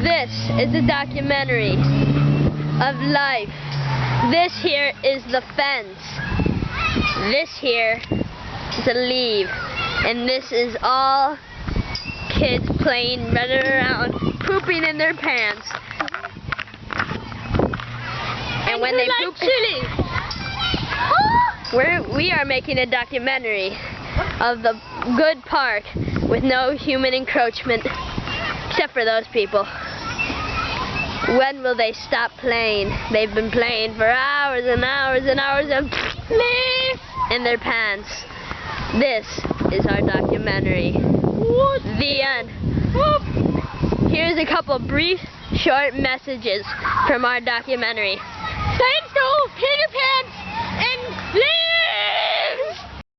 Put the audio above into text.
This is a documentary of life. This here is the fence. This here is a leaf. And this is all kids playing, running around, pooping in their pants. And when they poop, we are making a documentary of the good park with no human encroachment, except for those people. When will they stop playing? They've been playing for hours and hours and hours and in their pants. This is our documentary. The end. Here's a couple brief, short messages from our documentary. Thanks to Peter Pants and